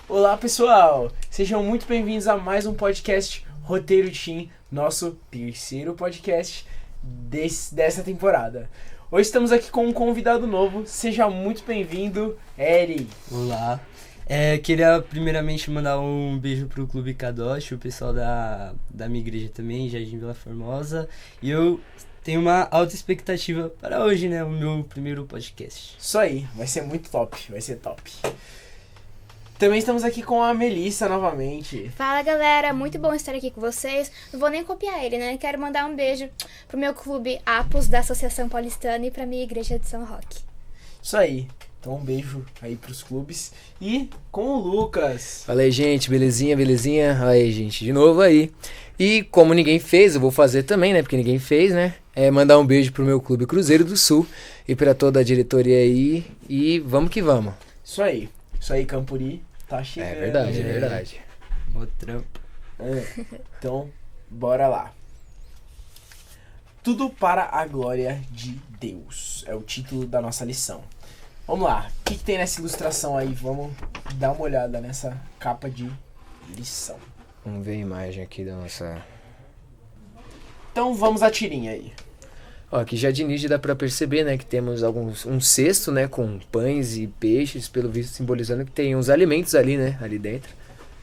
Olá pessoal, sejam muito bem-vindos a mais um podcast Roteiro Team, nosso terceiro podcast dessa temporada. Hoje estamos aqui com um convidado novo, seja muito bem-vindo, Eri. Olá, queria primeiramente mandar um beijo pro Clube Kadosh, o pessoal da minha igreja também, Jardim Vila Formosa, e eu tenho uma alta expectativa para hoje, né, o meu primeiro podcast. Isso aí, vai ser muito top, vai ser top. Também estamos aqui com a Melissa novamente. Fala galera, muito bom estar aqui com vocês. Não vou nem copiar ele, né? Quero mandar um beijo pro meu clube Apos da Associação Paulistana e pra minha igreja de São Roque. Isso aí, então um beijo aí pros clubes. E com o Lucas. Fala aí, gente, belezinha? Aí, gente, de novo aí. E como ninguém fez, eu vou fazer também, né? Porque ninguém fez, né? Mandar um beijo pro meu clube Cruzeiro do Sul e pra toda a diretoria aí. E vamos que vamos. Isso aí, Campuri. Tá chegando. É verdade. Bom trampo. Então, bora lá. Tudo para a glória de Deus. É o título da nossa lição. Vamos lá. O que tem nessa ilustração aí? Vamos dar uma olhada nessa capa de lição. Vamos ver a imagem aqui da nossa... Então, vamos à tirinha aí. Ó, aqui já de início dá pra perceber, né, que temos um cesto, né, com pães e peixes, pelo visto simbolizando que tem uns alimentos ali, né, ali dentro.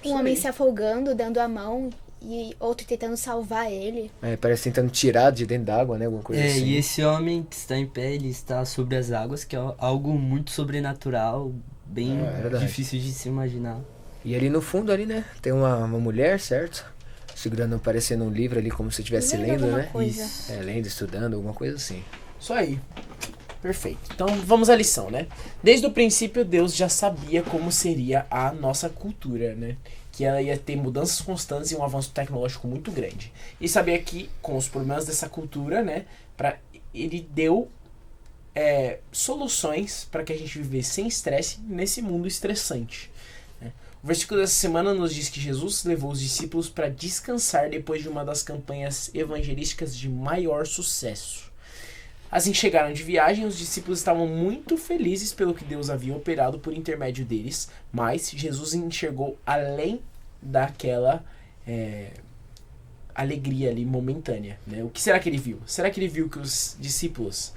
Um homem se afogando, dando a mão, e outro tentando salvar ele. Parece tentando tirar de dentro d'água, né, alguma coisa assim. E esse homem que está em pé, ele está sobre as águas, que é algo muito sobrenatural, bem difícil de se imaginar. E ali no fundo, ali, né, tem uma mulher, certo? Segurando, parecendo um livro ali, como se estivesse lendo, né? Coisa. Lendo, estudando, alguma coisa assim. Isso aí. Perfeito. Então, vamos à lição, né? Desde o princípio, Deus já sabia como seria a nossa cultura, né? Que ela ia ter mudanças constantes e um avanço tecnológico muito grande. E sabia que, com os problemas dessa cultura, né? Ele deu soluções para que a gente vivesse sem estresse nesse mundo estressante. O versículo dessa semana nos diz que Jesus levou os discípulos para descansar depois de uma das campanhas evangelísticas de maior sucesso. Assim que chegaram de viagem, os discípulos estavam muito felizes pelo que Deus havia operado por intermédio deles, mas Jesus enxergou além daquela alegria ali momentânea, né? O que será que ele viu? Será que ele viu que os discípulos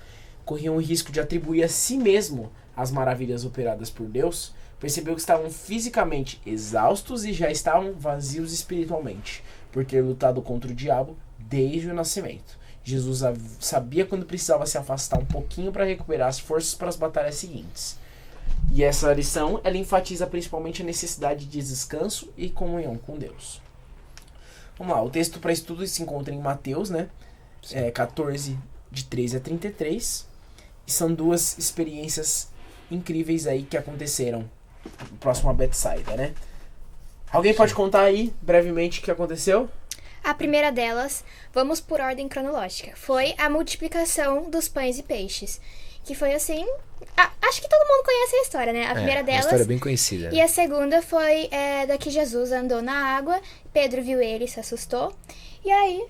corriam o risco de atribuir a si mesmo as maravilhas operadas por Deus? Percebeu que estavam fisicamente exaustos e já estavam vazios espiritualmente, por ter lutado contra o diabo desde o nascimento. Jesus sabia quando precisava se afastar um pouquinho para recuperar as forças para as batalhas seguintes. E essa lição, ela enfatiza principalmente a necessidade de descanso e comunhão com Deus. Vamos lá, o texto para estudo se encontra em Mateus, né? 14, de 13 a 33. E são duas experiências incríveis aí que aconteceram próximo a Betsaida, né? Alguém pode contar aí, brevemente, o que aconteceu? A primeira delas, vamos por ordem cronológica, foi a multiplicação dos pães e peixes. Que foi assim... acho que todo mundo conhece a história, né? A primeira delas... Uma história bem conhecida. E a segunda foi da que Jesus andou na água, Pedro viu ele e se assustou. E aí...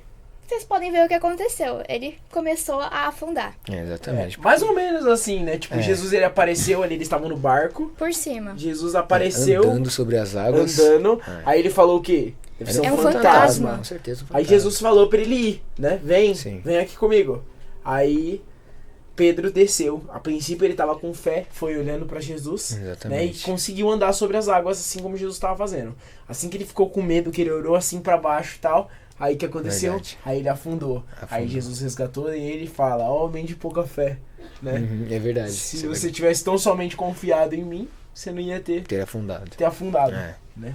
vocês podem ver o que aconteceu. Ele começou a afundar. Exatamente. Mais ou menos assim, né? Tipo, Jesus, ele apareceu ali, eles estavam no barco. Por cima. Jesus apareceu. Andando sobre as águas. Aí ele falou o quê? Deve ser um fantasma. Com certeza, um fantasma. Aí Jesus falou pra ele ir, né? Vem aqui comigo. Aí Pedro desceu. A princípio ele tava com fé, foi olhando pra Jesus. Né? E conseguiu andar sobre as águas, assim como Jesus tava fazendo. Assim que ele ficou com medo, que ele olhou assim pra baixo e tal... Aí o que aconteceu? Verdade. Aí ele afundou. Aí Jesus resgatou ele e fala, homem de pouca fé, né? É verdade. Se você tivesse tão somente confiado em mim, você não ia ter afundado. Né?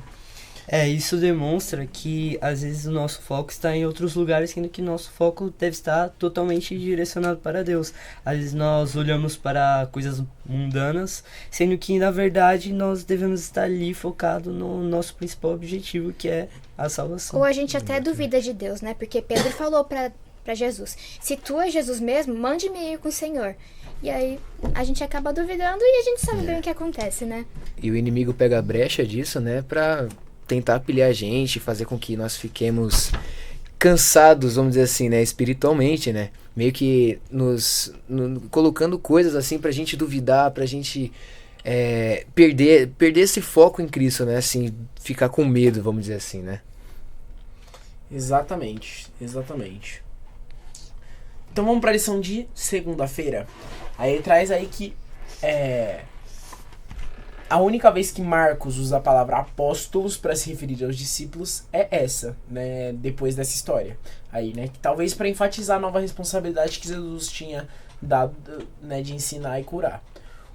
Isso demonstra que às vezes o nosso foco está em outros lugares, sendo que nosso foco deve estar totalmente direcionado para Deus. Às vezes nós olhamos para coisas mundanas, sendo que na verdade nós devemos estar ali focado no nosso principal objetivo, que é a salvação. Ou a gente até duvida de Deus, né? Porque Pedro falou para Jesus, se tu é Jesus mesmo, mande-me ir com o Senhor. E aí a gente acaba duvidando e a gente sabe bem o que acontece, né? E o inimigo pega a brecha disso, né, pra tentar pilhar a gente, fazer com que nós fiquemos cansados, vamos dizer assim, né, espiritualmente, né, meio que colocando coisas assim pra gente duvidar, pra gente perder esse foco em Cristo, né, assim, ficar com medo, vamos dizer assim, né. Exatamente. Então vamos pra lição de segunda-feira. Aí ele traz aí que a única vez que Marcos usa a palavra apóstolos para se referir aos discípulos é essa, né, depois dessa história. Aí, né, que talvez para enfatizar a nova responsabilidade que Jesus tinha dado, né, de ensinar e curar.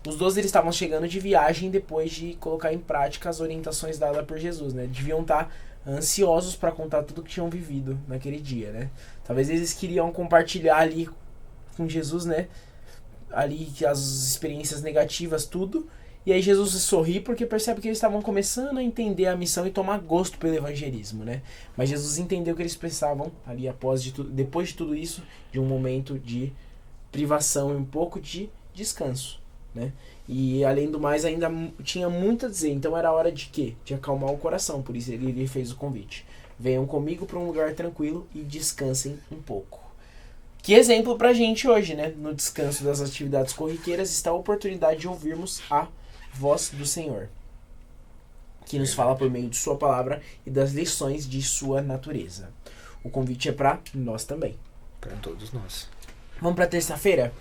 Os 12 eles estavam chegando de viagem depois de colocar em prática as orientações dadas por Jesus, né? Deviam estar ansiosos para contar tudo que tinham vivido naquele dia, né? Talvez eles queriam compartilhar ali com Jesus, né? Ali que as experiências negativas, tudo. E aí Jesus sorri porque percebe que eles estavam começando a entender a missão e tomar gosto pelo evangelismo, né? Mas Jesus entendeu que eles precisavam, ali depois de tudo isso, de um momento de privação e um pouco de descanso, né? E além do mais ainda tinha muito a dizer, então era hora de quê? De acalmar o coração, por isso ele lhe fez o convite. Venham comigo para um lugar tranquilo e descansem um pouco. Que exemplo pra gente hoje, né? No descanso das atividades corriqueiras está a oportunidade de ouvirmos a voz do Senhor, que nos fala por meio de sua palavra e das lições de sua natureza. O convite é para nós também. Para todos nós. Vamos para terça-feira?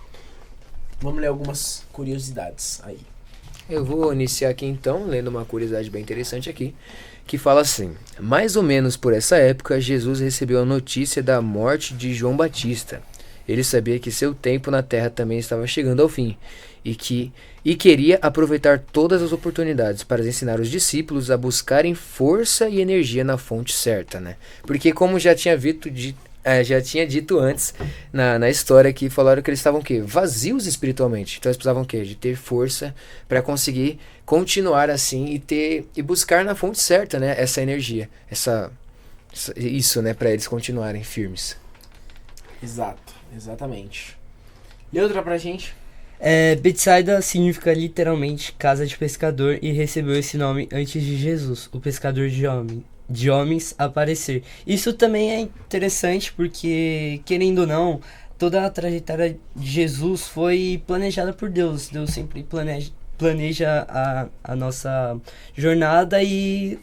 Vamos ler algumas curiosidades aí. Eu vou iniciar aqui então, lendo uma curiosidade bem interessante aqui, que fala assim: mais ou menos por essa época, Jesus recebeu a notícia da morte de João Batista. Ele sabia que seu tempo na terra também estava chegando ao fim e queria aproveitar todas as oportunidades para ensinar os discípulos a buscarem força e energia na fonte certa, né? Porque como já tinha dito antes na história, que falaram que eles estavam o quê? Vazios espiritualmente. Então eles precisavam o quê? De ter força para conseguir continuar assim e buscar na fonte certa, né? Essa energia, isso, né? Para eles continuarem firmes. Exatamente. Lê outra pra gente. Betsaida significa literalmente casa de pescador e recebeu esse nome antes de Jesus, o pescador de homens, aparecer. Isso também é interessante porque, querendo ou não, toda a trajetória de Jesus foi planejada por Deus. Deus sempre planeja a nossa jornada e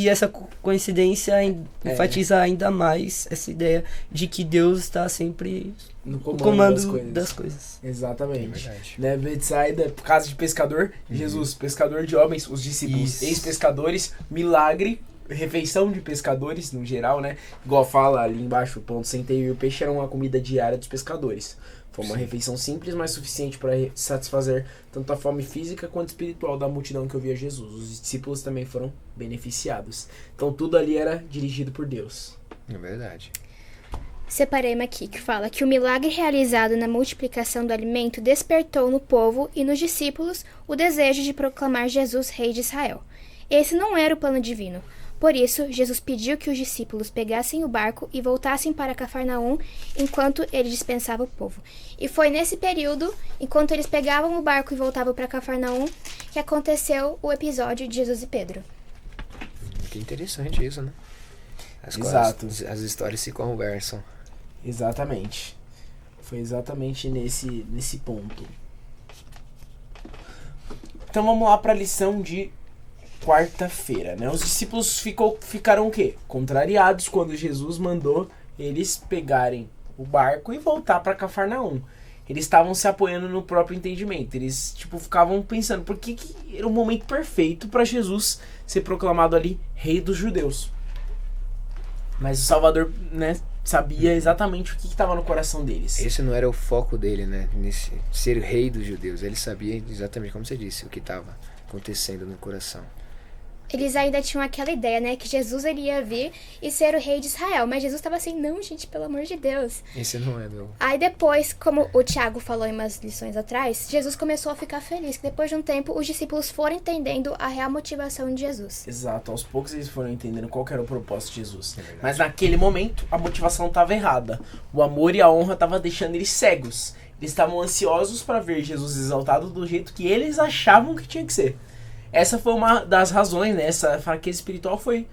essa coincidência enfatiza ainda mais essa ideia de que Deus está sempre no comando das coisas. Exatamente. É Né? Betsaida, casa de pescador, Jesus, pescador de homens, os discípulos, ex-pescadores, milagre, refeição de pescadores no geral, né? Igual fala ali embaixo, o pão do centeio e o peixe eram uma comida diária dos pescadores. Foi uma refeição simples, mas suficiente para satisfazer tanto a fome física quanto espiritual da multidão que ouvia Jesus. Os discípulos também foram beneficiados. Então tudo ali era dirigido por Deus. É verdade. Separei uma aqui que fala que o milagre realizado na multiplicação do alimento despertou no povo e nos discípulos o desejo de proclamar Jesus rei de Israel. Esse não era o plano divino. Por isso, Jesus pediu que os discípulos pegassem o barco e voltassem para Cafarnaum enquanto ele dispensava o povo. E foi nesse período, enquanto eles pegavam o barco e voltavam para Cafarnaum, que aconteceu o episódio de Jesus e Pedro. Que interessante isso, né? Exato. As histórias se conversam. Exatamente. Foi exatamente nesse ponto. Então vamos lá para a lição de quarta-feira, né? Os discípulos ficaram o quê? Contrariados quando Jesus mandou eles pegarem o barco e voltar para Cafarnaum. Eles estavam se apoiando no próprio entendimento. Eles ficavam pensando por que era o momento perfeito para Jesus ser proclamado ali rei dos judeus. Mas o Salvador, né, sabia exatamente o que estava no coração deles. Esse não era o foco dele, né? Nesse ser rei dos judeus. Ele sabia exatamente, como você disse, o que estava acontecendo no coração. Eles ainda tinham aquela ideia, né, que Jesus ele ia vir e ser o rei de Israel. Mas Jesus estava assim, não, gente, pelo amor de Deus. Esse não é meu. Aí depois, como o Tiago falou em umas lições atrás, Jesus começou a ficar feliz, que depois de um tempo os discípulos foram entendendo a real motivação de Jesus. Exato, aos poucos eles foram entendendo qual que era o propósito de Jesus. Mas naquele momento, a motivação estava errada. O amor e a honra estavam deixando eles cegos. Eles estavam ansiosos para ver Jesus exaltado do jeito que eles achavam que tinha que ser. Essa foi uma das razões, né? Essa fraqueza espiritual foi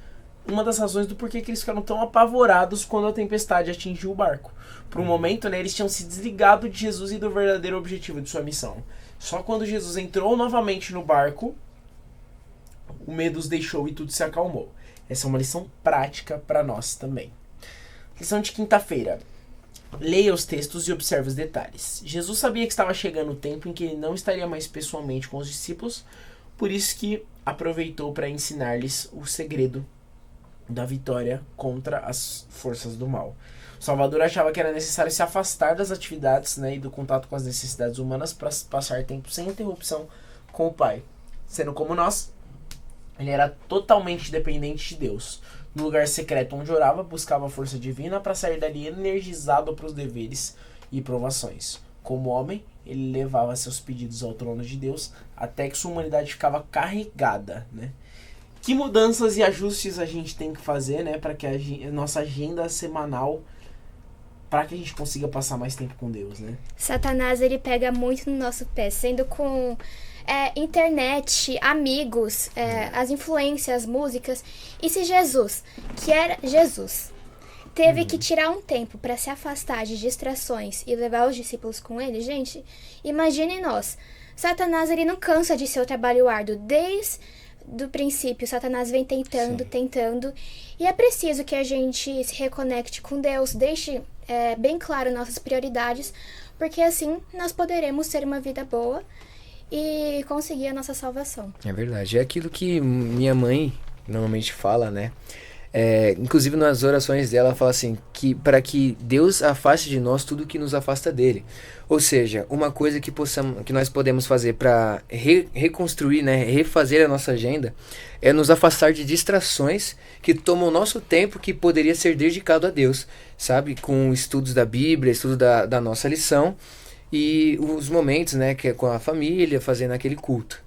uma das razões do porquê que eles ficaram tão apavorados quando a tempestade atingiu o barco. Por um momento, né, eles tinham se desligado de Jesus e do verdadeiro objetivo de sua missão. Só quando Jesus entrou novamente no barco, o medo os deixou e tudo se acalmou. Essa é uma lição prática para nós também. Lição de quinta-feira. Leia os textos e observe os detalhes. Jesus sabia que estava chegando o tempo em que ele não estaria mais pessoalmente com os discípulos, por isso que aproveitou para ensinar-lhes o segredo da vitória contra as forças do mal. O Salvador achava que era necessário se afastar das atividades, né, e do contato com as necessidades humanas para passar tempo sem interrupção com o Pai. Sendo como nós, ele era totalmente dependente de Deus. No lugar secreto onde orava, buscava a força divina para sair dali energizado para os deveres e provações. Como homem, ele levava seus pedidos ao trono de Deus até que sua humanidade ficava carregada, né? Que mudanças e ajustes a gente tem que fazer, né, para que a nossa agenda semanal, para que a gente consiga passar mais tempo com Deus, né? Satanás, ele pega muito no nosso pé, sendo com internet, amigos, as influências, as músicas. E se Jesus, que era Jesus, teve que tirar um tempo para se afastar de distrações e levar os discípulos com ele, gente, imaginem nós. Satanás, ele não cansa de seu trabalho árduo. Desde do princípio, Satanás vem tentando. E é preciso que a gente se reconecte com Deus, deixe bem claro nossas prioridades, porque assim nós poderemos ter uma vida boa e conseguir a nossa salvação. É verdade. É aquilo que minha mãe normalmente fala, né? Inclusive nas orações dela, ela fala assim, que para que Deus afaste de nós tudo que nos afasta dele. Ou seja, uma coisa que nós podemos fazer para reconstruir, né, refazer a nossa agenda, é nos afastar de distrações que tomam o nosso tempo que poderia ser dedicado a Deus, sabe? Com estudos da Bíblia, estudo da nossa lição e os momentos, né, que é com a família, fazendo aquele culto.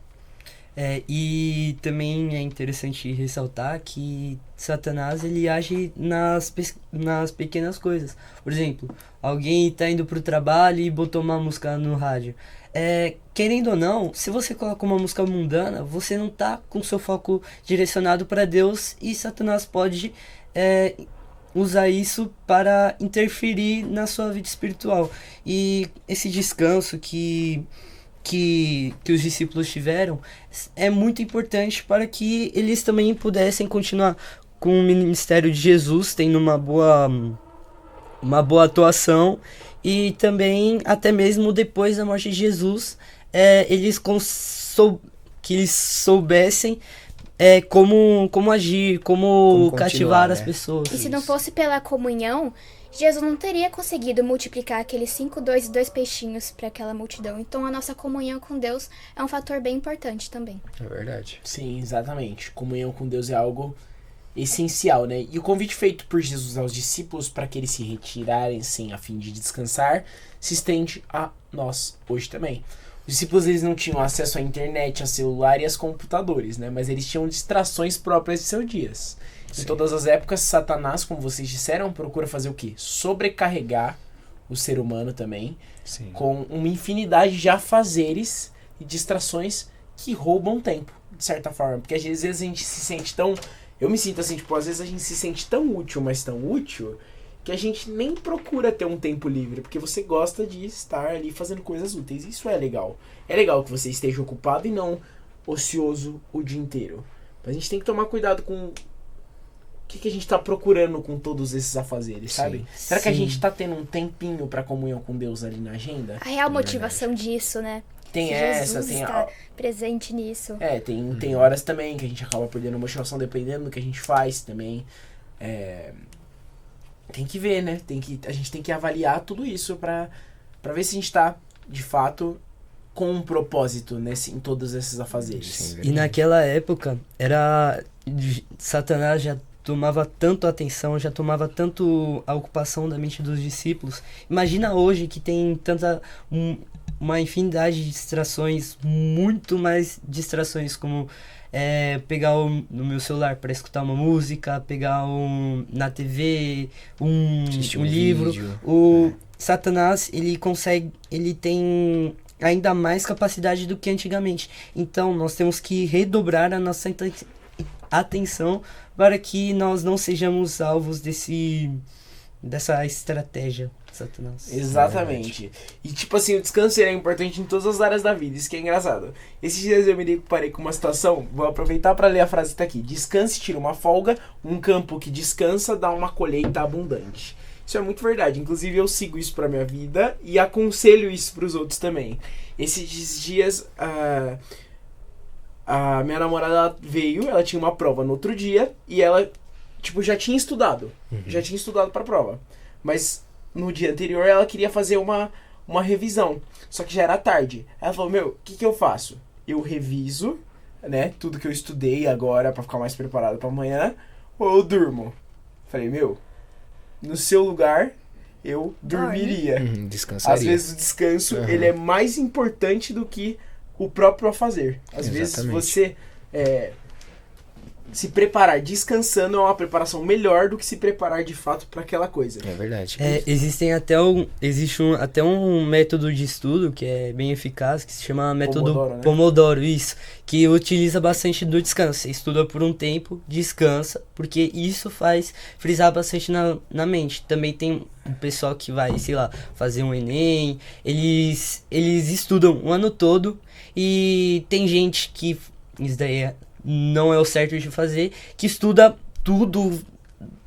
E também é interessante ressaltar que Satanás, ele age nas pequenas coisas. Por exemplo, alguém está indo para o trabalho e botou uma música no rádio. Querendo ou não, se você coloca uma música mundana, você não está com seu foco direcionado para Deus, e Satanás pode usar isso para interferir na sua vida espiritual. E esse descanso que os discípulos tiveram é muito importante para que eles também pudessem continuar com o ministério de Jesus, tendo uma boa atuação, e também até mesmo depois da morte de Jesus, que eles soubessem como agir, como cativar as pessoas. E se não fosse pela comunhão, Jesus não teria conseguido multiplicar aqueles 5, 2 e 2 peixinhos para aquela multidão. Então a nossa comunhão com Deus é um fator bem importante também. É verdade. Sim, exatamente. Comunhão com Deus é algo essencial, né? E o convite feito por Jesus aos discípulos para que eles se retirarem a fim de descansar se estende a nós hoje também. Os discípulos, eles não tinham acesso à internet, a celular e aos computadores, né? Mas eles tinham distrações próprias de seus dias. Sim. Em todas as épocas, Satanás, como vocês disseram, procura fazer o quê? Sobrecarregar o ser humano também. Sim. Com uma infinidade de afazeres e distrações que roubam tempo, de certa forma. Porque às vezes a gente se sente tão... Eu me sinto assim, às vezes a gente se sente tão útil, mas tão útil, que a gente nem procura ter um tempo livre, porque você gosta de estar ali fazendo coisas úteis. Isso é legal. É legal que você esteja ocupado e não ocioso o dia inteiro. Mas a gente tem que tomar cuidado com o que a gente está procurando com todos esses afazeres, sabe? Sim. Será que a gente está tendo um tempinho para comunhão com Deus ali na agenda? A real motivação disso, né? Tem se essa, Jesus tem está presente nisso. Tem horas também que a gente acaba perdendo a motivação dependendo do que a gente faz também. Tem que ver, né? A gente tem que avaliar tudo isso pra ver se a gente tá, de fato, com um propósito em todos esses afazeres. Sim, e naquela época, Satanás já tomava tanto a atenção, já tomava tanto a ocupação da mente dos discípulos. Imagina hoje que tem uma infinidade de distrações, muito mais distrações, como pegar no meu celular para escutar uma música, pegar na TV um livro, Satanás, ele tem ainda mais capacidade do que antigamente. Então, nós temos que redobrar a nossa atenção para que nós não sejamos alvos dessa estratégia, Satanás. Exatamente. E tipo assim, o descanso ele é importante em todas as áreas da vida, isso que é engraçado. Esses dias eu me deparei com uma situação, vou aproveitar para ler a frase que tá aqui. Descanse, tira uma folga, um campo que descansa dá uma colheita abundante. Isso é muito verdade, inclusive eu sigo isso pra minha vida e aconselho isso pros outros também. Esses dias, a minha namorada ela veio, ela tinha uma prova no outro dia e ela, tipo, já tinha estudado pra prova. Mas no dia anterior ela queria fazer uma revisão, só que já era tarde. Ela falou, o que eu faço? Eu reviso, né, tudo que eu estudei agora pra ficar mais preparado pra amanhã, ou eu durmo? Falei, no seu lugar, eu dormiria. Descansaria. Às vezes o descanso, ele é mais importante do que o próprio a fazer. Às vezes você se preparar descansando é uma preparação melhor do que se preparar de fato para aquela coisa. É verdade. Existe até um método de estudo que é bem eficaz, que se chama método Pomodoro, né? Pomodoro, isso, que utiliza bastante do descanso. Você estuda por um tempo, descansa, porque isso faz frisar bastante na mente. Também tem um pessoal que vai, sei lá, fazer um Enem, eles estudam o ano todo, e tem gente que, isso daí não é o certo de fazer, que estuda tudo,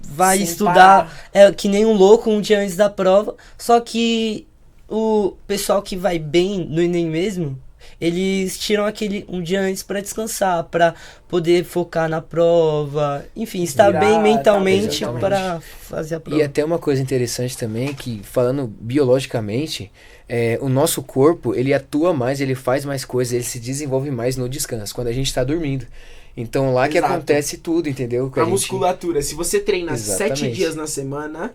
vai sem estudar parar. Que nem um louco um dia antes da prova, só que o pessoal que vai bem no Enem mesmo, eles tiram um dia antes para descansar, para poder focar na prova, enfim, estar bem mentalmente para fazer a prova. E até uma coisa interessante também, que falando biologicamente, o nosso corpo, ele atua mais, ele faz mais coisas, ele se desenvolve mais no descanso, quando a gente está dormindo. Então lá que acontece tudo, entendeu? A musculatura, se você treina Exatamente. 7 dias na semana,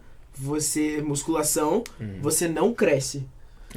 musculação, você não cresce.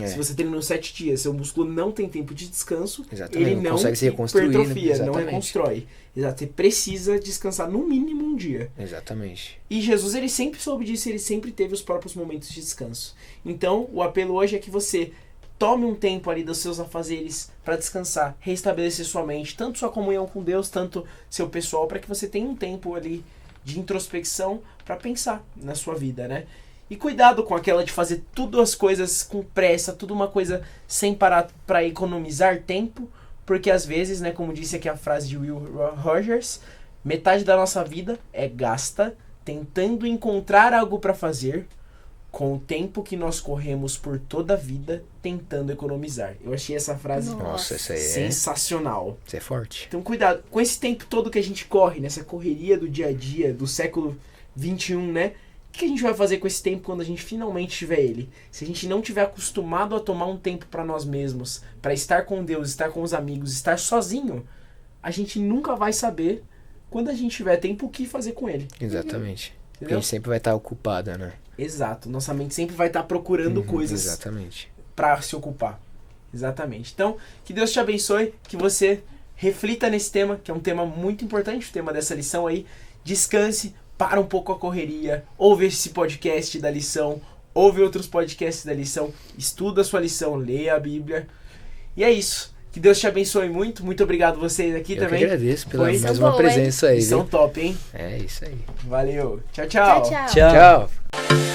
Se você treina 7 dias, seu músculo não tem tempo de descanso, Exatamente, ele não consegue se reconstruir, hipertrofia, né? não reconstrói. Exato, você precisa descansar no mínimo um dia. Exatamente. E Jesus, ele sempre soube disso, ele sempre teve os próprios momentos de descanso. Então, o apelo hoje é que você tome um tempo ali dos seus afazeres para descansar, restabelecer sua mente, tanto sua comunhão com Deus, tanto seu pessoal, para que você tenha um tempo ali de introspecção para pensar na sua vida, né? E cuidado com aquela de fazer tudo as coisas com pressa, tudo uma coisa sem parar para economizar tempo, porque às vezes, né, como disse aqui a frase de Will Rogers, metade da nossa vida é gasta tentando encontrar algo para fazer com o tempo que nós corremos por toda a vida tentando economizar. Eu achei essa frase Nossa, essa aí sensacional. Isso é forte. Então cuidado, com esse tempo todo que a gente corre, nessa correria do dia a dia, do século 21, né? O que a gente vai fazer com esse tempo quando a gente finalmente tiver ele? Se a gente não tiver acostumado a tomar um tempo para nós mesmos, para estar com Deus, estar com os amigos, estar sozinho, a gente nunca vai saber, quando a gente tiver tempo, o que fazer com ele. Exatamente. Porque Entendeu? a gente sempre vai estar ocupada, né? Exato. Nossa mente sempre vai estar procurando coisas Exatamente. para se ocupar. Exatamente. Então, que Deus te abençoe, que você reflita nesse tema, que é um tema muito importante, o tema dessa lição aí. Descanse, para um pouco a correria, ouve esse podcast da lição, ouve outros podcasts da lição, estuda a sua lição, leia a Bíblia. E é isso. Que Deus te abençoe muito. Muito obrigado vocês aqui Eu também. que agradeço pela Foi mais boa, uma presença aí, Lição viu? top, hein? É isso aí. Valeu. Tchau, tchau. Tchau, tchau. Tchau. Tchau.